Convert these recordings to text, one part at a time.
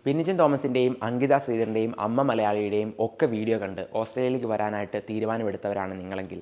പിന്നിച്ചൻ തോമസിൻ്റെയും അങ്കിത ശ്രീധറിൻ്റെയും അമ്മ മലയാളിയുടെയും ഒക്കെ വീഡിയോ കണ്ട് ഓസ്ട്രേലിയയിലേക്ക് വരാനായിട്ട് തീരുമാനമെടുത്തവരാണ് നിങ്ങളെങ്കിൽ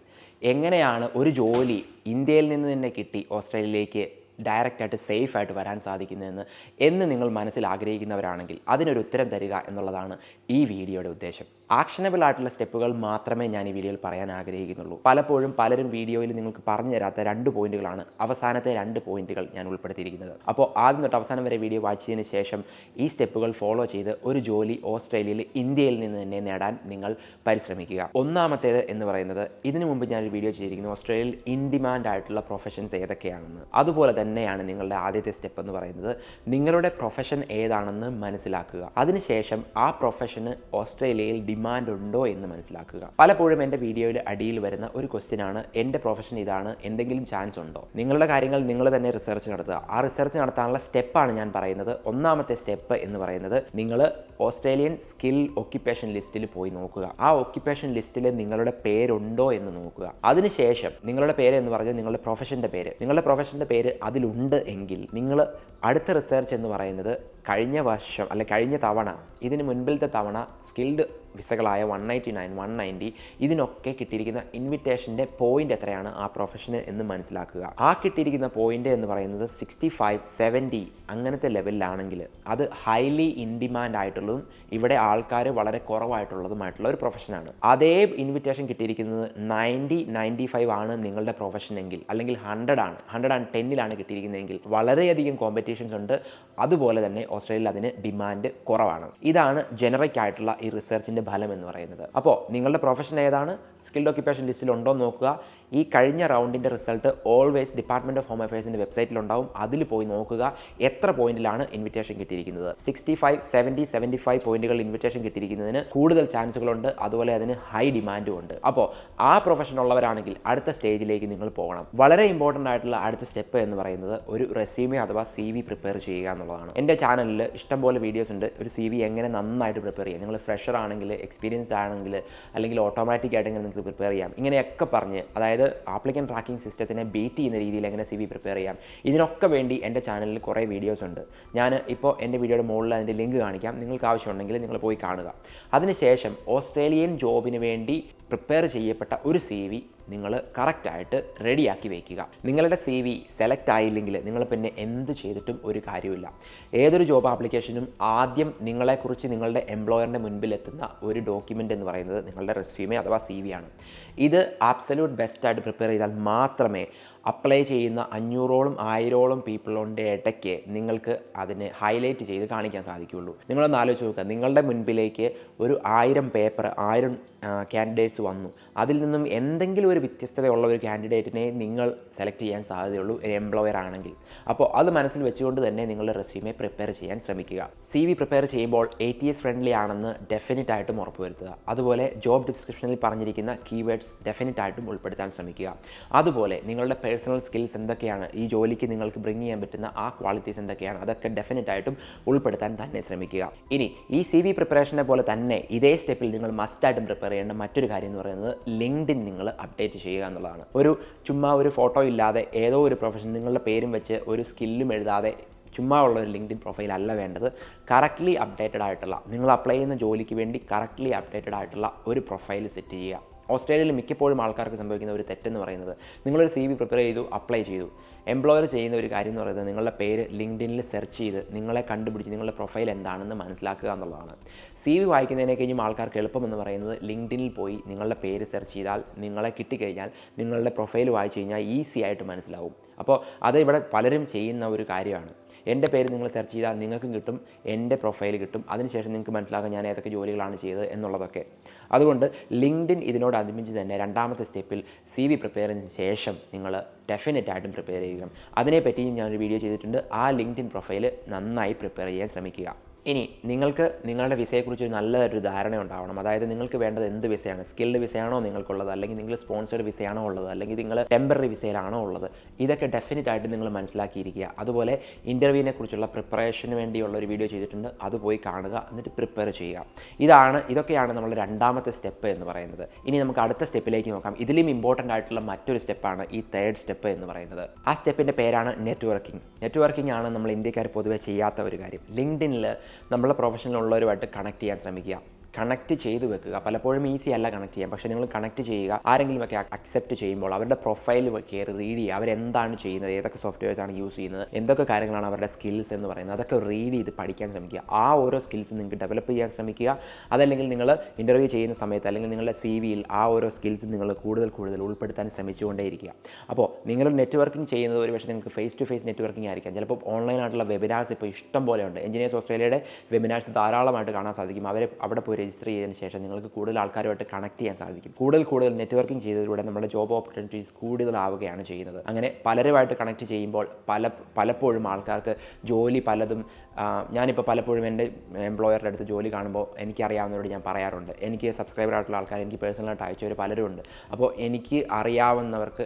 എങ്ങനെയാണ് ഒരു ജോലി ഇന്ത്യയിൽ നിന്ന് തന്നെ കിട്ടി ഓസ്ട്രേലിയയിലേക്ക് ഡയറക്റ്റായിട്ട് സേഫായിട്ട് വരാൻ സാധിക്കുന്നതെന്ന് നിങ്ങൾ മനസ്സിൽ ആഗ്രഹിക്കുന്നവരാണെങ്കിൽ അതിനൊരു ഉത്തരം തരിക എന്നുള്ളതാണ് ഈ വീഡിയോയുടെ ഉദ്ദേശം. ആക്ഷനബിൾ ആയിട്ടുള്ള സ്റ്റെപ്പുകൾ മാത്രമേ ഞാൻ ഈ വീഡിയോയിൽ പറയാൻ ആഗ്രഹിക്കുന്നുള്ളൂ. പലപ്പോഴും പലരും വീഡിയോയിൽ നിങ്ങൾക്ക് പറഞ്ഞു തരാത്ത 2 പോയിന്റുകളാണ് അവസാനത്തെ 2 പോയിന്റുകൾ ഞാൻ ഉൾപ്പെടുത്തിയിരിക്കുന്നത്. അപ്പോൾ ആദ്യം തൊട്ട് അവസാനം വരെ വീഡിയോ വായിച്ചതിന് ശേഷം ഈ സ്റ്റെപ്പുകൾ ഫോളോ ചെയ്ത് ഒരു ജോലി ഓസ്ട്രേലിയയിൽ ഇന്ത്യയിൽ നിന്ന് തന്നെ നേടാൻ നിങ്ങൾ പരിശ്രമിക്കുക. ഒന്നാമത്തേത് എന്ന് പറയുന്നത്, ഇതിനു മുമ്പ് ഞാനൊരു വീഡിയോ ചെയ്തിരിക്കുന്നു ഓസ്ട്രേലിയയിൽ ഇൻ ഡിമാൻഡ് ആയിട്ടുള്ള പ്രൊഫഷൻസ് ഏതൊക്കെയാണെന്ന്. അതുപോലെ തന്നെയാണ് നിങ്ങളുടെ ആദ്യത്തെ സ്റ്റെപ്പ് എന്ന് പറയുന്നത്, നിങ്ങളുടെ പ്രൊഫഷൻ ഏതാണെന്ന് മനസ്സിലാക്കുക. അതിനുശേഷം ആ പ്രൊഫഷന് ഓസ്ട്രേലിയയിൽ ഡിമാൻഡ് ഉണ്ടോ എന്ന് മനസ്സിലാക്കുക. പലപ്പോഴും എൻ്റെ വീഡിയോയിൽ അടിയിൽ വരുന്ന ഒരു ക്വസ്റ്റ്യൻ ആണ്, എൻ്റെ പ്രൊഫഷൻ ഇതാണ്, എന്തെങ്കിലും ചാൻസ് ഉണ്ടോ? നിങ്ങളുടെ കാര്യങ്ങൾ നിങ്ങൾ തന്നെ റിസർച്ച് നടത്തുക. ആ റിസർച്ച് നടത്താനുള്ള സ്റ്റെപ്പാണ് ഞാൻ പറയുന്നത്. ഒന്നാമത്തെ സ്റ്റെപ്പ് എന്ന് പറയുന്നത്, നിങ്ങൾ ഓസ്ട്രേലിയൻ സ്കിൽ ഒക്യുപ്പേഷൻ ലിസ്റ്റിൽ പോയി നോക്കുക. ആ ഒക്യുപ്പേഷൻ ലിസ്റ്റിൽ നിങ്ങളുടെ പേരുണ്ടോ എന്ന് നോക്കുക. അതിനുശേഷം നിങ്ങളുടെ പേര് എന്ന് പറഞ്ഞാൽ നിങ്ങളുടെ പ്രൊഫഷൻ്റെ പേര് അതിലുണ്ട് എങ്കിൽ നിങ്ങൾ അടുത്ത റിസർച്ച് എന്ന് പറയുന്നത്, കഴിഞ്ഞ വർഷം അല്ലെ കഴിഞ്ഞ തവണ, ഇതിന് മുൻപിലത്തെ തവണ സ്കിൽഡ് വിസകളായ 189, 190 ഇതിനൊക്കെ കിട്ടിയിരിക്കുന്ന ഇൻവിറ്റേഷൻ്റെ പോയിന്റ് എത്രയാണ് ആ പ്രൊഫഷന് എന്ന് മനസ്സിലാക്കുക. ആ കിട്ടിയിരിക്കുന്ന പോയിന്റ് എന്ന് പറയുന്നത് 65, 70 അങ്ങനത്തെ ലെവലിലാണെങ്കിൽ അത് ഹൈലി ഇൻ ഡിമാൻഡ് ആയിട്ടുള്ളതും ഇവിടെ ആൾക്കാർ വളരെ കുറവായിട്ടുള്ളതുമായിട്ടുള്ള ഒരു പ്രൊഫഷനാണ്. അതേ ഇൻവിറ്റേഷൻ കിട്ടിയിരിക്കുന്നത് 90, 95 ആണ് നിങ്ങളുടെ പ്രൊഫഷൻ എങ്കിൽ, അല്ലെങ്കിൽ 100 ആണ്, 110ലാണ് കിട്ടിയിരിക്കുന്നതെങ്കിൽ വളരെയധികം കോമ്പറ്റീഷൻസ് ഉണ്ട്. അതുപോലെ തന്നെ ഓസ്ട്രേലിയയിൽ അതിന് ഡിമാൻഡ് കുറവാണ്. ഇതാണ് ജനറിക് ആയിട്ടുള്ള ഈ റിസർച്ചിൻ്റെ ഫലം എന്ന് പറയുന്നത്. അപ്പോൾ നിങ്ങളുടെ പ്രൊഫഷൻ ഏതാണ്, സ്കിൽഡ് ഒക്യുപ്പേഷൻ ലിസ്റ്റിൽ ഉണ്ടോ എന്ന് നോക്കുക. ഈ കഴിഞ്ഞ റൗണ്ടിൻ്റെ result always department of home അഫയേഴ്സിൻ്റെ വെബ്സൈറ്റിലുണ്ടാവും. അതിൽ പോയി നോക്കുക എത്ര പോയിന്റിലാണ് ഇൻവിറ്റേഷൻ കിട്ടിയിരിക്കുന്നത്. 65, 70, 75 പോയിന്റുകൾ ഇൻവിറ്റേഷൻ കിട്ടിയിരിക്കുന്നതിന് കൂടുതൽ ചാൻസുകളുണ്ട്. അതുപോലെ അതിന് ഹൈ ഡിമാൻഡും ഉണ്ട്. അപ്പോൾ ആ പ്രൊഫഷൻ ഉള്ളവരാണെങ്കിൽ അടുത്ത സ്റ്റേജിലേക്ക് നിങ്ങൾ പോകണം. വളരെ ഇമ്പോർട്ടൻ്റ് ആയിട്ടുള്ള അടുത്ത സ്റ്റെപ്പ് എന്ന് പറയുന്നത്, ഒരു റെസ്യൂമെ അഥവാ CV പ്രിപ്പയർ ചെയ്യുക എന്നുള്ളതാണ്. എൻ്റെ ചാനലിൽ ഇഷ്ടംപോലെ വീഡിയോസ് ഉണ്ട് ഒരു CV എങ്ങനെ നന്നായിട്ട് പ്രിപ്പയർ ചെയ്യാം. നിങ്ങൾ ഫ്രഷർ ആണെങ്കിൽ, എക്സ്പീരിയൻസ്ഡ് ആണെങ്കിൽ, അല്ലെങ്കിൽ ഓട്ടോമാറ്റിക് ആയിട്ട് എങ്ങനെ നിങ്ങൾക്ക് പ്രിപ്പയർ ചെയ്യാം, ഇങ്ങനെയൊക്കെ പറഞ്ഞ്, അതായത് ആപ്ലിക്കൻ ട്രാക്കിംഗ് സിസ്റ്റത്തിനെ ബീറ്റ് ചെയ്യുന്ന രീതിയിൽ എങ്ങനെ CV പ്രിപ്പയർ ചെയ്യാം, ഇതിനൊക്കെ വേണ്ടി എൻ്റെ ചാനലിൽ കുറേ വീഡിയോസ് ഉണ്ട്. ഞാൻ ഇപ്പോൾ എൻ്റെ വീഡിയോയുടെ മുകളിൽ അതിൻ്റെ ലിങ്ക് കാണിക്കാം. നിങ്ങൾക്ക് ആവശ്യമുണ്ടെങ്കിൽ നിങ്ങൾ പോയി കാണുക. അതിനുശേഷം ഓസ്ട്രേലിയൻ ജോബിന് വേണ്ടി പ്രിപ്പയർ ചെയ്യപ്പെട്ട ഒരു CV നിങ്ങൾ കറക്റ്റായിട്ട് റെഡിയാക്കി വയ്ക്കുക. നിങ്ങളുടെ CV സെലക്ട് ആയില്ലെങ്കിൽ നിങ്ങൾ പിന്നെ എന്ത് ചെയ്തിട്ടും ഒരു കാര്യമില്ല. ഏതൊരു ജോബ് ആപ്ലിക്കേഷനും ആദ്യം നിങ്ങളെക്കുറിച്ച് നിങ്ങളുടെ എംപ്ലോയറിൻ്റെ മുൻപിലെത്തുന്ന ഒരു ഡോക്യുമെൻ്റ് എന്ന് പറയുന്നത് നിങ്ങളുടെ റെസ്യൂമെ അഥവാ CV ആണ്. ഇത് ആബ്സല്യൂട്ട് ബെസ്റ്റായിട്ട് പ്രിപ്പയർ ചെയ്താൽ മാത്രമേ അപ്ലൈ ചെയ്യുന്ന 500ഓളം 1000ഓളം പീപ്പിളിൻ്റെ ഇടയ്ക്ക് നിങ്ങൾക്ക് അതിനെ ഹൈലൈറ്റ് ചെയ്ത് കാണിക്കാൻ സാധിക്കുകയുള്ളൂ. നിങ്ങളൊന്ന് ആലോചിച്ച് നോക്കുക, നിങ്ങളുടെ മുൻപിലേക്ക് ഒരു 1000 പേപ്പർ, 1000 കാൻഡിഡേറ്റ്സ് വന്നു. അതിൽ നിന്നും എന്തെങ്കിലും ഒരു വ്യത്യസ്തതയുള്ള ഒരു കാൻഡിഡേറ്റിനെ നിങ്ങൾ സെലക്ട് ചെയ്യാൻ സാധ്യതയുള്ളൂ ഒരു എംപ്ലോയർ ആണെങ്കിൽ. അപ്പോൾ അത് മനസ്സിൽ വെച്ചുകൊണ്ട് തന്നെ നിങ്ങളുടെ റെസ്യൂമെ പ്രിപ്പയർ ചെയ്യാൻ ശ്രമിക്കുക. CV പ്രിപ്പയർ ചെയ്യുമ്പോൾ ATS ഫ്രണ്ട്ലി ആണെന്ന് ഡെഫിനറ്റ് ആയിട്ടും ഉറപ്പുവരുത്തുക. അതുപോലെ ജോബ് ഡിസ്ക്രിപ്ഷനിൽ പറഞ്ഞിരിക്കുന്ന കീവേഡ്സ് ഡെഫിനറ്റ് ആയിട്ടും ഉൾപ്പെടുത്താൻ ശ്രമിക്കുക. അതുപോലെ നിങ്ങളുടെ പേഴ്സണൽ സ്കിൽസ് എന്തൊക്കെയാണ്, ഈ ജോലിക്ക് നിങ്ങൾക്ക് ബ്രിങ് ചെയ്യാൻ പറ്റുന്ന ആ ക്വാളിറ്റീസ് എന്തൊക്കെയാണ്, അതൊക്കെ ഡെഫിനറ്റ് ആയിട്ടും ഉൾപ്പെടുത്താൻ തന്നെ ശ്രമിക്കുക. ഇനി ഈ CV പ്രിപ്പറേഷനെ പോലെ തന്നെ ഇതേ സ്റ്റെപ്പിൽ നിങ്ങൾ മസ്റ്റായിട്ടും പ്രിപ്പയർ ചെയ്യേണ്ട മറ്റൊരു കാര്യം എന്ന് പറയുന്നത്, ലിങ്ക്ഡിൻ നിങ്ങൾ അപ്ഡേറ്റ് ചെയ്യുക എന്നുള്ളതാണ്. ചുമ്മാ ഒരു ഫോട്ടോ ഇല്ലാതെ ഏതോ ഒരു പ്രൊഫഷൻ നിങ്ങളുടെ പേരും വെച്ച് ഒരു സ്കില്ലും എഴുതാതെ ചുമ്മാ ഉള്ള ഒരു ലിങ്ക്ഡിൻ പ്രൊഫൈൽ അല്ല വേണ്ടത്. കറക്റ്റ്ലി അപ്ഡേറ്റഡ് ആയിട്ടുള്ള, നിങ്ങൾ അപ്ലൈ ചെയ്യുന്ന ജോലിക്ക് വേണ്ടി കറക്റ്റ്ലി അപ്ഡേറ്റഡ് ആയിട്ടുള്ള ഒരു പ്രൊഫൈൽ സെറ്റ് ചെയ്യുക. ഓസ്ട്രേലിയയിൽ മിക്കപ്പോഴും ആൾക്കാർക്ക് സംഭവിക്കുന്ന ഒരു തെറ്റെന്ന് പറയുന്നത്, നിങ്ങളൊരു CV പ്രിപ്പയർ ചെയ്തു, അപ്ലൈ ചെയ്തു, എംപ്ലോയർ ചെയ്യുന്ന ഒരു കാര്യം എന്ന് പറയുന്നത് നിങ്ങളുടെ പേര് ലിങ്ക്ഡിനിൽ സെർച്ച് ചെയ്ത് നിങ്ങളെ കണ്ടുപിടിച്ച് നിങ്ങളുടെ പ്രൊഫൈൽ എന്താണെന്ന് മനസ്സിലാക്കുക എന്നുള്ളതാണ്. CV വായിക്കുന്നതിനെ കഴിഞ്ഞും ആൾക്കാർക്ക് എളുപ്പമെന്ന് പറയുന്നത്, ലിങ്ക്ഡിനിൽ പോയി നിങ്ങളുടെ പേര് സെർച്ച് ചെയ്താൽ നിങ്ങളെ കിട്ടിക്കഴിഞ്ഞാൽ നിങ്ങളുടെ പ്രൊഫൈൽ വായിച്ചു കഴിഞ്ഞാൽ ഈസി ആയിട്ട് മനസ്സിലാവും. അപ്പോൾ അത് ഇവിടെ പലരും ചെയ്യുന്ന ഒരു കാര്യമാണ്. എൻ്റെ പേര് നിങ്ങൾ സെർച്ച് ചെയ്താൽ നിങ്ങൾക്കും കിട്ടും, എൻ്റെ പ്രൊഫൈൽ കിട്ടും. അതിനുശേഷം നിങ്ങൾക്ക് മനസ്സിലാക്കാം ഞാൻ ഏതൊക്കെ ജോലികളാണ് ചെയ്തത് എന്നുള്ളതൊക്കെ. അതുകൊണ്ട് ലിങ്ക്ഡിൻ ഇതിനോടനുബന്ധിച്ച് തന്നെ രണ്ടാമത്തെ സ്റ്റെപ്പിൽ CV പ്രിപ്പയർ ചെയ്തതിന് ശേഷം നിങ്ങൾ ഡെഫിനറ്റ് ആയിട്ടും പ്രിപ്പയർ ചെയ്യുക. അതിനെപ്പറ്റിയും ഞാനൊരു വീഡിയോ ചെയ്തിട്ടുണ്ട്. ആ ലിങ്ക്ഡിൻ പ്രൊഫൈൽ നന്നായി പ്രിപ്പയർ ചെയ്യാൻ ശ്രമിക്കുക. ഇനി നിങ്ങൾക്ക് നിങ്ങളുടെ വിസയെക്കുറിച്ച് നല്ലൊരു ധാരണ ഉണ്ടാവണം. അതായത് നിങ്ങൾക്ക് വേണ്ടത് എന്ത് വിസയാണ്, സ്കിൽഡ് വിസയാണോ നിങ്ങൾക്കുള്ളത്, അല്ലെങ്കിൽ നിങ്ങൾ സ്പോൺസേഡ് വിസയാണോ ഉള്ളത്, അല്ലെങ്കിൽ നിങ്ങൾ ടെമ്പററി വിസയിലാണോ ഉള്ളത്, ഇതൊക്കെ ഡെഫിനറ്റ് ആയിട്ട് നിങ്ങൾ മനസ്സിലാക്കിയിരിക്കുക. അതുപോലെ ഇൻ്റർവ്യൂവിനെ കുറിച്ചുള്ള പ്രിപ്പറേഷന് വേണ്ടിയുള്ള ഒരു വീഡിയോ ചെയ്തിട്ടുണ്ട്, അത് പോയി കാണുക, എന്നിട്ട് പ്രിപ്പയർ ചെയ്യുക. ഇതൊക്കെയാണ് നമ്മുടെ രണ്ടാമത്തെ സ്റ്റെപ്പ് എന്ന് പറയുന്നത്. ഇനി നമുക്ക് അടുത്ത സ്റ്റെപ്പിലേക്ക് നോക്കാം. ഇതിലും ഇമ്പോർട്ടൻ്റ് ആയിട്ടുള്ള മറ്റൊരു സ്റ്റെപ്പാണ് ഈ തേർഡ് സ്റ്റെപ്പ് എന്ന് പറയുന്നത്. ആ സ്റ്റെപ്പിൻ്റെ പേരാണ് നെറ്റ്വർക്കിംഗ് ആണ് നമ്മൾ ഇന്ത്യക്കാർ പൊതുവെ ചെയ്യാത്ത ഒരു കാര്യം. ലിങ്ക്ഡിനിൽ നമ്മളെ പ്രൊഫഷനിലുള്ളവരുമായിട്ട് കണക്ട് ചെയ്യാൻ ശ്രമിക്കുക. കണക്ട് ചെയ്ത് വെക്കുക. പലപ്പോഴും ഈസി അല്ല കണക്ട് ചെയ്യാൻ, പക്ഷേ നിങ്ങൾ കണക്ട് ചെയ്യുക. ആരെങ്കിലുമൊക്കെ അക്സെപ്റ്റ് ചെയ്യുമ്പോൾ അവരുടെ പ്രൊഫൈൽ കയറി റീഡ് ചെയ്യുക. അവരെന്താണ് ചെയ്യുന്നത്, ഏതൊക്കെ സോഫ്റ്റ്വെയർസാണ് യൂസ് ചെയ്യുന്നത്, എന്തൊക്കെ കാര്യങ്ങളാണ് അവരുടെ സ്കിൽസ് എന്ന് പറയുന്നത്, അതൊക്കെ റീഡ് ചെയ്ത് പഠിക്കാൻ ശ്രമിക്കുക. ആ ഓരോ സ്കിൽസും നിങ്ങൾക്ക് ഡെവലപ്പ് ചെയ്യാൻ ശ്രമിക്കുക. അതല്ലെങ്കിൽ നിങ്ങൾ ഇൻ്റർവ്യൂ ചെയ്യുന്ന സമയത്ത് അല്ലെങ്കിൽ നിങ്ങളുടെ CV-യിൽ ആ ഓരോ സ്കിൽസും നിങ്ങൾ കൂടുതൽ ഉൾപ്പെടുത്താൻ ശ്രമിച്ചുകൊണ്ടേയിരിക്കുക. അപ്പോൾ നിങ്ങൾ നെറ്റ്വർക്കിംഗ് ചെയ്യുന്നത് ഒരുപക്ഷെ നിങ്ങൾക്ക് ഫേസ് ടു ഫേസ് നെറ്റ്വർക്കിംഗ് ആയിരിക്കാം. ചിലപ്പോൾ ഓൺലൈനായിട്ടുള്ള വെബിനാർസ് ഇപ്പോൾ ഇഷ്ടം പോലെ ഉണ്ട്. എഞ്ചിനീയേഴ്സ് ഓസ്ട്രേലിയയുടെ വെബിനാർസ് ധാരാളമായിട്ട് കാണാൻ സാധിക്കും. അവിടെ പോയി രജിസ്റ്റർ ചെയ്തതിന് ശേഷം നിങ്ങൾക്ക് കൂടുതൽ ആൾക്കാരുമായിട്ട് കണക്ട് ചെയ്യാൻ സാധിക്കും. കൂടുതൽ നെറ്റ്വർക്കിംഗ് ചെയ്തതിലൂടെ നമ്മുടെ ജോബ് ഓപ്പർച്യൂണിറ്റീസ് കൂടുതലാവുകയാണ് ചെയ്യുന്നത്. അങ്ങനെ പലരുമായിട്ട് കണക്ട് ചെയ്യുമ്പോൾ പലപ്പോഴും ആൾക്കാർക്ക് ജോലി പലതും ഞാനിപ്പോൾ പലപ്പോഴും എൻ്റെ എംപ്ലോയറുടെ അടുത്ത് ജോലി കാണുമ്പോൾ എനിക്കറിയാവുന്നവരോട് ഞാൻ പറയാറുണ്ട്. എനിക്ക് സബ്സ്ക്രൈബർ ആയിട്ടുള്ള ആൾക്കാർ എനിക്ക് പേഴ്സണലായിട്ട് അയച്ചവർ പലരും ഉണ്ട്. അപ്പോൾ എനിക്ക് അറിയാവുന്നവർക്ക്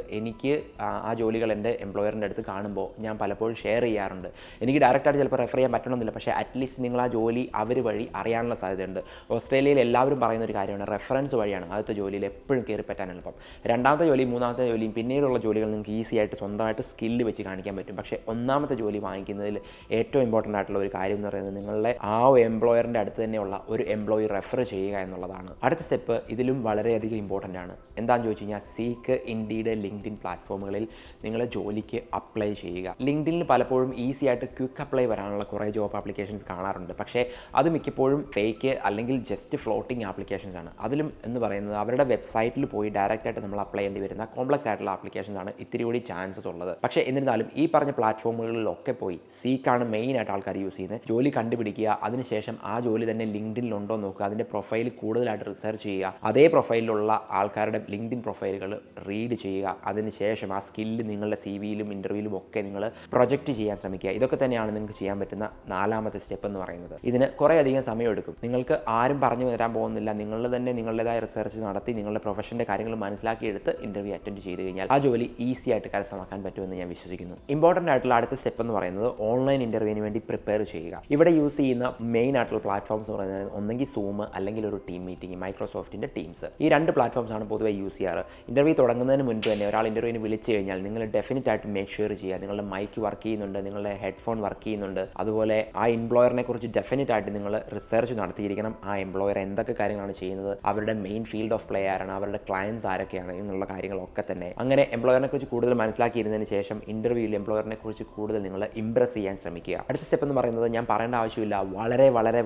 ആ ജോലികൾ എൻ്റെ എംപ്ലോയറിൻ്റെ അടുത്ത് കാണുമ്പോൾ ഞാൻ പലപ്പോഴും ഷെയർ ചെയ്യാറുണ്ട്. എനിക്ക് ഡയറക്റ്റായിട്ട് ചിലപ്പോൾ റെഫർ ചെയ്യാൻ പറ്റണമെന്നില്ല, പക്ഷേ അറ്റ്ലീസ്റ്റ് നിങ്ങൾ ആ ജോലി അവർ വഴി അറിയാനുള്ള സാധ്യതയുണ്ട്. ഓസ്ട്രേലിയയിൽ എല്ലാവരും പറയുന്ന ഒരു കാര്യമാണ്, റെഫറൻസ് വഴിയാണ് ആദ്യത്തെ ജോലിയിൽ എപ്പോഴും കയറി പറ്റാൻ എളുപ്പം. രണ്ടാമത്തെ ജോലിയും മൂന്നാമത്തെ ജോലിയും പിന്നീടുള്ള ജോലികൾ നിങ്ങൾക്ക് ഈസി ആയിട്ട് സ്വന്തമായിട്ട് സ്കില്ല് വെച്ച് കാണിക്കാൻ പറ്റും. പക്ഷേ ഒന്നാമത്തെ ജോലി വാങ്ങിക്കുന്നതിൽ ഏറ്റവും ഇമ്പോർട്ടൻ്റ് ആയിട്ടുള്ള ഒരു കാര്യം എന്ന് പറയുന്നത് നിങ്ങളുടെ ആ എംപ്ലോയറിൻ്റെ അടുത്ത് തന്നെയുള്ള ഒരു എംപ്ലോയി റെഫർ ചെയ്യുക എന്നുള്ളതാണ്. അടുത്ത സ്റ്റെപ്പ് ഇതിലും വളരെയധികം ഇമ്പോർട്ടൻ്റ് ആണ്. എന്താണെന്ന് ചോദിച്ചു കഴിഞ്ഞാൽ സീക്ക്, ഇൻഡീഡ്, ലിങ്ക്ഡിൻ പ്ലാറ്റ്ഫോമുകളിൽ നിങ്ങൾ ജോലിക്ക് അപ്ലൈ ചെയ്യുക. ലിങ്ക്ഡിനിൽ പലപ്പോഴും ഈസി ആയിട്ട് ക്വിക്ക് അപ്ലൈ വരാനുള്ള കുറേ ജോബ് ആപ്ലിക്കേഷൻസ് കാണാറുണ്ട്. പക്ഷേ അത് മിക്കപ്പോഴും ഫേക്ക് അല്ലെങ്കിൽ ജസ്റ്റ് ഫ്ലോട്ടിംഗ് ആപ്ലിക്കേഷൻസ് ആണ്. അതിലും എന്ന് പറയുന്നത് അവരുടെ വെബ്സൈറ്റിൽ പോയി ഡയറക്റ്റായിട്ട് നമ്മൾ അപ്ലൈ ചെയ്യേണ്ടി വരുന്ന കോംപ്ലക്സ് ആയിട്ടുള്ള ആപ്ലിക്കേഷൻസ് ആണ് ഇത്തിരി കൂടി ചാൻസസ് ഉള്ളത്. പക്ഷേ എന്നിരുന്നാലും ഈ പറഞ്ഞ പ്ലാറ്റ്ഫോമുകളിലൊക്കെ പോയി സീക്കാണ് മെയിനായിട്ട് ആൾക്കാർ യൂസ് ചെയ്യുന്നത്. ജോലി കണ്ടുപിടിക്കുക, അതിനുശേഷം ആ ജോലി തന്നെ ലിങ്ക്ഡിനിലുണ്ടോ നോക്കുക, അതിൻ്റെ പ്രൊഫൈൽ കൂടുതലായിട്ട് റിസർച്ച് ചെയ്യുക, അതേ പ്രൊഫൈലിലുള്ള ആൾക്കാരുടെ ലിങ്ക്ഡിൻ പ്രൊഫൈലുകൾ റീഡ് ചെയ്യുക. അതിനുശേഷം ആ സ്കില്ല് നിങ്ങളുടെ CV-യിലും ഇൻ്റർവ്യൂവിലും ഒക്കെ നിങ്ങൾ പ്രൊജക്റ്റ് ചെയ്യാൻ ശ്രമിക്കുക. ഇതൊക്കെ തന്നെയാണ് നിങ്ങൾക്ക് ചെയ്യാൻ പറ്റുന്ന നാലാമത്തെ സ്റ്റെപ്പ് എന്ന് പറയുന്നത്. ഇതിന് കുറേയധികം സമയമെടുക്കും. നിങ്ങൾക്ക് ആരും പറഞ്ഞു തരാൻ പോകുന്നില്ല. നിങ്ങൾ തന്നെ നിങ്ങളുടേതായ റിസർച്ച് നടത്തി നിങ്ങളുടെ പ്രൊഫഷൻ്റെ കാര്യങ്ങൾ മനസ്സിലാക്കിയെടുത്ത് ഇൻ്റർവ്യൂ അറ്റൻഡ് ചെയ്ത് കഴിഞ്ഞാൽ ആ ജോലി ഈസി ആയിട്ട് കരസ്ഥമാക്കാൻ പറ്റുമെന്ന് ഞാൻ വിശ്വസിക്കുന്നു. ഇമ്പോർട്ടൻ്റ് ആയിട്ടുള്ള അടുത്ത സ്റ്റെപ്പ് എന്ന് പറയുന്നത് ഓൺലൈൻ ഇൻ്റർവ്യൂവിന് വേണ്ടി പ്രിപ്പയർ ചെയ്യുക. ഇവിടെ യൂസ് ചെയ്യുന്ന മെയിൻ ആയിട്ടുള്ള പ്ലാറ്റ്ഫോംസ് എന്ന് പറയുന്നത് ഒന്നെങ്കിൽ സൂം അല്ലെങ്കിൽ ഒരു ടീം മീറ്റിംഗ്, മൈക്രോസോഫ്റ്റിൻ്റെ ടീംസ്. ഈ രണ്ട് പ്ലാറ്റ്ഫോംസാണ് പൊതുവെ യൂസ് ചെയ്യാറ്. ഇൻ്റർവ്യൂ തുടങ്ങുന്നതിന് മുൻപ് തന്നെ ഒരാൾ ഇൻ്റർവ്യൂവിന് വിളിച്ചു കഴിഞ്ഞാൽ നിങ്ങൾ ഡെഫിനറ്റ് ആയിട്ട് മേക്ക് ഷുവർ ചെയ്യുക നിങ്ങളുടെ മൈക്ക് വർക്ക് ചെയ്യുന്നുണ്ട്, നിങ്ങളുടെ ഹെഡ്ഫോൺ വർക്ക് ചെയ്യുന്നുണ്ട്. അതുപോലെ ആ എംപ്ലോയറിനെ കുറിച്ച് ഡെഫിനറ്റ് ആയിട്ട് നിങ്ങൾ റിസർച്ച് നടത്തിയിരിക്കണം. ആ എംപ്ലോയർ എന്തൊക്കെ കാര്യങ്ങളാണ് ചെയ്യുന്നത്, അവരുടെ മെയിൻ ഫീൽഡ് ഓഫ് പ്ലേ ആരാണ്, അവരുടെ ക്ലയൻസ് ആരൊക്കെയാണ് എന്നുള്ള കാര്യങ്ങളൊക്കെ തന്നെ. അങ്ങനെ എംപ്ലോയറിനെ കുറിച്ച് കൂടുതൽ മനസ്സിലാക്കിയിരുന്നതിന് ശേഷം ഇൻ്റർവ്യൂവിൽ എംപ്ലോയറിനെ കുറിച്ച് കൂടുതൽ നിങ്ങൾ ഇംപ്രസ് ചെയ്യാൻ ശ്രമിക്കുക. അടുത്ത സ്റ്റെപ്പ് എന്ന് പറയുന്നത് ഞാൻ പറയേണ്ട ആവശ്യമില്ല,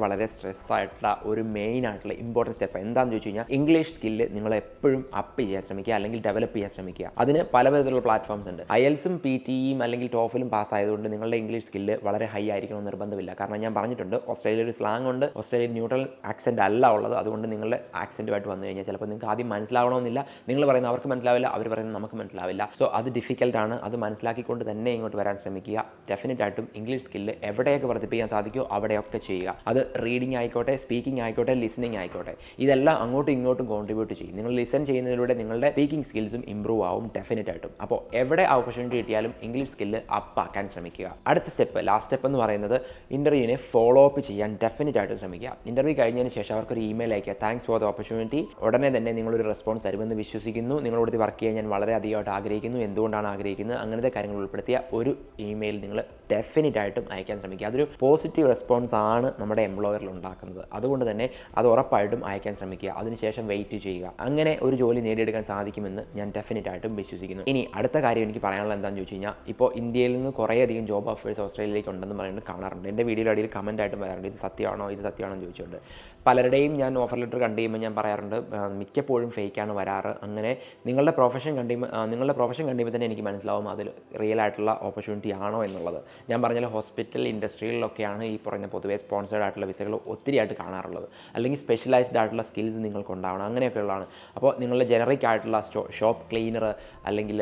വളരെ സ്ട്രെസ് ആയിട്ടുള്ള ഒരു മെയിൻ ആയിട്ടുള്ള ഇമ്പോർട്ടൻറ്റ് സ്റ്റെപ്പ് എന്താണെന്ന് ചോദിച്ചു കഴിഞ്ഞാൽ ഇംഗ്ലീഷ് സ്കില്ല് നിങ്ങൾ എപ്പോഴും അപ്പ് ചെയ്യാൻ ശ്രമിക്കുക അല്ലെങ്കിൽ ഡെവലപ്പ് ചെയ്യാൻ ശ്രമിക്കുക. അതിന് പല വിധത്തിലുള്ള പ്ലാറ്റ്ഫോംസ് ഉണ്ട്. IELTS-ഉം PTE-യും അല്ലെങ്കിൽ TOEFL-ഉം പാസ്സായതുകൊണ്ട് നിങ്ങളുടെ ഇംഗ്ലീഷ് സ്കില്ല് വളരെ ഹൈ ആയിരിക്കണമെന്ന് നിർബന്ധമില്ല. കാരണം ഞാൻ പറഞ്ഞിട്ടുണ്ട് ഓസ്ട്രേലിയ ഒരു സ്ലാങ് ഉണ്ട്, ഓസ്ട്രേലിയൻ ന്യൂട്രൽ ആക്സെൻ്റ് അല്ല ഉള്ളത്. അതുകൊണ്ട് നിങ്ങളുടെ ആക്സെൻറ്റുമായിട്ട് വന്നു കഴിഞ്ഞാൽ ചിലപ്പോൾ നിങ്ങൾക്ക് ആദ്യം മനസ്സിലാവണമെന്നില്ല. നിങ്ങൾ പറയുന്നത് അവർക്ക് മനസ്സിലാവില്ല, അവർ പറയുന്നത് നമുക്ക് മനസ്സിലാവില്ല. സോ അത് ഡിഫിക്കൽട്ടാണ്. അത് മനസ്സിലാക്കിക്കൊണ്ട് തന്നെ ഇങ്ങോട്ട് വരാൻ ശ്രമിക്കുക. ഡെഫിനറ്റ് ആയിട്ടും ഇംഗ്ലീഷ് സ്കില്ല് എവിടെയൊക്കെ വർദ്ധിപ്പിക്കാൻ സാധിക്കുമോ അവിടെയൊക്കെ ചെയ്യുക. അത് റീഡിംഗ് ആയിക്കോട്ടെ, സ്പീക്കിംഗ് ആയിക്കോട്ടെ, ലിസണിങ് ആയിക്കോട്ടെ, ഇതെല്ലാം അങ്ങോട്ടും ഇങ്ങോട്ടും കോൺട്രിബ്യൂട്ട് ചെയ്യും. നിങ്ങൾ ലിസൺ ചെയ്യുന്നതിലൂടെ നിങ്ങളുടെ സ്പീക്കിംഗ് സ്കിൽസും ഇമ്പ്രൂവ് ആവും ഡെഫിനറ്റ് ആയിട്ടും. അപ്പോൾ എവിടെ ഓപ്പർച്യൂണിറ്റി കിട്ടിയാലും ഇംഗ്ലീഷ് സ്കില്ല് അപ്പ് ആക്കാൻ ശ്രമിക്കുക. അടുത്ത സ്റ്റെപ്പ്, ലാസ്റ്റ് സ്റ്റെപ്പ് എന്ന് പറയുന്നത് ഇൻ്റർവ്യൂവിനെ ഫോളോ അപ്പ് ചെയ്യാൻ ഡെഫിനറ്റ് ആയിട്ടും ശ്രമിക്കുക. ഇൻ്റർവ്യൂ കഴിഞ്ഞതിന് ശേഷം അവർക്കൊരു ഇമെയിൽ അയക്കുക, താങ്ക്സ് ഫോർ ദ ഓപ്പർച്യൂണിറ്റി. ഉടനെ തന്നെ നിങ്ങളൊരു റെസ്പോൺസ് തരുമെന്ന് വിശ്വസിക്കുന്നു. നിങ്ങളോട് വർക്ക് ചെയ്യാൻ ഞാൻ വളരെ അധികമായിട്ട് ആഗ്രഹിക്കുന്നു, എന്തുകൊണ്ടാണ് ആഗ്രഹിക്കുന്നത്, അങ്ങനത്തെ കാര്യങ്ങൾ ഉൾപ്പെടുത്തിയ ഒരു ഇമെയിൽ നിങ്ങൾ ഡെഫിനറ്റ് ആയിട്ടും അയക്കാൻ ശ്രമിക്കുക. അതൊരു പോസിറ്റീവ് റെസ്പോൺസ് ആണ് നമ്മുടെ എംപ്ലോയറിൽ ഉണ്ടാക്കുന്നത്. അതുകൊണ്ട് തന്നെ അത് ഉറപ്പായിട്ടും അയക്കാൻ ശ്രമിക്കുക. അതിനുശേഷം വെയിറ്റ് ചെയ്യുക. അങ്ങനെ ഒരു ജോലി നേടിയെടുക്കാൻ സാധിക്കുമെന്ന് ഞാൻ ഡെഫിനറ്റ് ആയിട്ടും വിശ്വസിക്കുന്നു. ഇനി അടുത്ത കാര്യം എനിക്ക് പറയാനുള്ളത് എന്താണെന്ന് ചോദിച്ചു കഴിഞ്ഞാൽ, ഇപ്പോൾ ഇന്ത്യയിൽ നിന്ന് കുറേയധികം ജോബ് ഓഫേഴ്സ് ഓസ്ട്രേലിയയിലേക്ക് ഉണ്ടെന്ന് പറയുന്നത് കാണാറുണ്ട്. എൻ്റെ വീഡിയോയുടെ അടിയിൽ കമൻ്റ് ആയിട്ടും വരാറുണ്ട്, ഇത് സത്യമാണോ എന്ന് ചോദിച്ചുകൊണ്ട്. പലരുടെയും ഞാൻ ഓഫർ ലെറ്റർ കണ്ടു കഴിയുമ്പോൾ ഞാൻ പറയാറുണ്ട് മിക്കപ്പോഴും ഫേക്കാണ് വരാറ്. അങ്ങനെ നിങ്ങളുടെ പ്രൊഫഷൻ കണ്ടുമ്പോൾ തന്നെ എനിക്ക് മനസ്സിലാവും അതിൽ റിയൽ ആയിട്ടുള്ള ഓപ്പർച്യൂണിറ്റി ആണോ എന്നുള്ളത്. ഞാൻ പറഞ്ഞാൽ ഹോസ്പിറ്റൽ ഇൻഡസ്ട്രിയിലൊക്കെയാണ് ഈ പറഞ്ഞ പൊതുവെ സ്പോൺസേഡ് ആയിട്ടുള്ള വിസകൾ ഒത്തിരി ആയിട്ട് കാണാറുള്ളത്. അല്ലെങ്കിൽ സ്പെഷ്യലൈസ്ഡ് ആയിട്ടുള്ള സ്കിൽസ് നിങ്ങൾക്ക് ഉണ്ടാവണം, അങ്ങനെയൊക്കെയുള്ളതാണ്. അപ്പോൾ നിങ്ങളുടെ ജനറിക് ആയിട്ടുള്ള ഷോപ്പ് ക്ലീനർ അല്ലെങ്കിൽ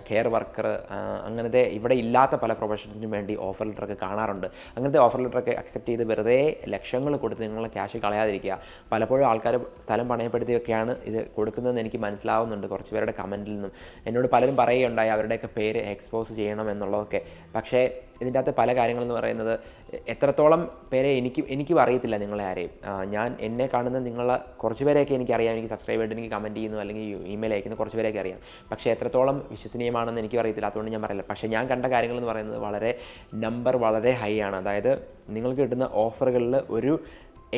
കെയർ വർക്കർ, അങ്ങനത്തെ ഇവിടെ ഇല്ലാത്ത പല പ്രൊഫഷൻസിനും വേണ്ടി ഓഫർ ലെറ്ററൊക്കെ കാണാറുണ്ട്. അങ്ങനത്തെ ഓഫർ ലെറ്ററൊക്കെ അക്സെപ്റ്റ് ചെയ്ത് വെറുതെ ലക്ഷങ്ങൾ കൊടുത്ത് നിങ്ങളെ ക്യാഷ് കളയാതിരിക്കുക. പലപ്പോഴും ആൾക്കാർ സ്ഥലം പണയപ്പെടുത്തിയൊക്കെയാണ് ഇത് കൊടുക്കുന്നതെന്ന് എനിക്ക് മനസ്സിലാവുന്നുണ്ട് കുറച്ച് പേരുടെ കമൻറ്റിൽ നിന്നും. എന്നോട് പലരും പറയുകയുണ്ടായി അവരുടെയൊക്കെ പേര് എക്സ്പോസ് ചെയ്യണം എന്നുള്ളതൊക്കെ. പക്ഷേ ഇതിൻ്റെ അകത്ത് പല കാര്യങ്ങളെന്ന് പറയുന്നത് എത്രത്തോളം പേരെ എനിക്കും അറിയത്തില്ല നിങ്ങളെ ആരെയും. ഞാൻ എന്നെ കാണുന്ന നിങ്ങളെ കുറച്ച് പേരെയൊക്കെ എനിക്കറിയാം, എനിക്ക് സബ്സ്ക്രൈബ് ചെയ്തിട്ട് എനിക്ക് കമൻറ്റ് ചെയ്യുന്നു അല്ലെങ്കിൽ ഇമെയിൽ അയക്കുന്ന കുറച്ച് പേരെയൊക്കെ അറിയാം. പക്ഷേ എത്രത്തോളം വിശ്വസനീയമാണെന്ന് എനിക്കും അറിയത്തില്ല, അതുകൊണ്ട് ഞാൻ പറയില്ല. പക്ഷേ ഞാൻ കണ്ട കാര്യങ്ങളെന്ന് പറയുന്നത് വളരെ ഹൈ ആണ്. അതായത് നിങ്ങൾക്ക് കിട്ടുന്ന ഓഫറുകളിൽ ഒരു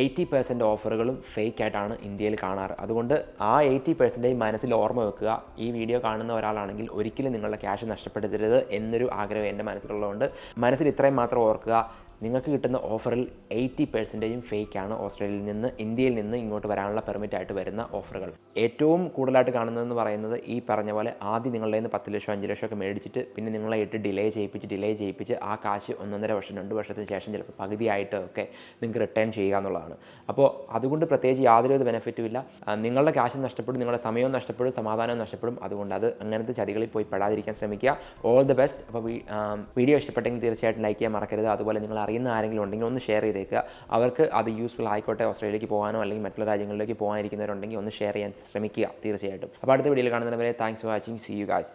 80% ഓഫറുകളും ഫേക്കായിട്ടാണ് ഇന്ത്യയിൽ കാണാറ്. അതുകൊണ്ട് ആ 80% മനസ്സിൽ ഓർമ്മ വെക്കുക. ഈ വീഡിയോ കാണുന്ന ഒരാളാണെങ്കിൽ ഒരിക്കലും നിങ്ങളുടെ ക്യാഷ് നഷ്ടപ്പെടുത്തരുത് എന്നൊരു ആഗ്രഹം എൻ്റെ മനസ്സിലുള്ളതുകൊണ്ട് മനസ്സിൽ ഇത്രയും മാത്രം ഓർക്കുക. നിങ്ങൾക്ക് കിട്ടുന്ന ഓഫറിൽ 80% ഫേക്കാണ്. ഇന്ത്യയിൽ നിന്ന് ഇങ്ങോട്ട് വരാനുള്ള പെർമിറ്റായിട്ട് വരുന്ന ഓഫറുകൾ ഏറ്റവും കൂടുതലായിട്ട് കാണുന്നതെന്ന് പറയുന്നത് ഈ പറഞ്ഞ പോലെ ആദ്യം നിങ്ങളുടെ നിന്ന് 10 ലക്ഷം 5 ലക്ഷം ഒക്കെ മേടിച്ചിട്ട് പിന്നെ നിങ്ങളെ ഡിലേ ചെയ്യിപ്പിച്ച് ആ കാശ് 1.5 വർഷം 2 വർഷത്തിന് ശേഷം ചിലപ്പോൾ പകുതിയായിട്ട് ഒക്കെ നിങ്ങൾക്ക് റിട്ടേൺ ചെയ്യുക എന്നുള്ളതാണ്. അപ്പോൾ അതുകൊണ്ട് പ്രത്യേകിച്ച് യാതൊരു ബെനിഫിറ്റും ഇല്ല. നിങ്ങളുടെ കാശ് നഷ്ടപ്പെടും, നിങ്ങളുടെ സമയവും നഷ്ടപ്പെടും, സമാധാനവും നഷ്ടപ്പെടും. അതുകൊണ്ട് അങ്ങനത്തെ ചതികളിൽ പോയി പെടാതിരിക്കാൻ ശ്രമിക്കുക. All the best. അപ്പോൾ വീഡിയോ ഇഷ്ടപ്പെട്ടെങ്കിൽ തീർച്ചയായിട്ടും ലൈക്ക് ചെയ്യാൻ മറക്കരുത്. അതുപോലെ നിങ്ങൾ അറിയുന്ന ആരെങ്കിലും ഉണ്ടെങ്കിൽ ഒന്ന് ഷെയർ ചെയ്തേക്കുക. അവർക്ക് അത് യൂസ്ഫുൾ ആയിക്കോട്ടെ. ഓസ്ട്രേലിയയിലേക്ക് പോകാനോ അല്ലെങ്കിൽ മറ്റുള്ള രാജ്യങ്ങളിലേക്ക് പോകാനിരിക്കുന്നവരുണ്ടെങ്കിൽ ഒന്ന് ഷെയർ ചെയ്യാൻ ശ്രമിക്കുക തീർച്ചയായിട്ടും. അപ്പോൾ അടുത്ത വീഡിയോയിൽ കാണുന്നവരെ thanks for watching. See you guys.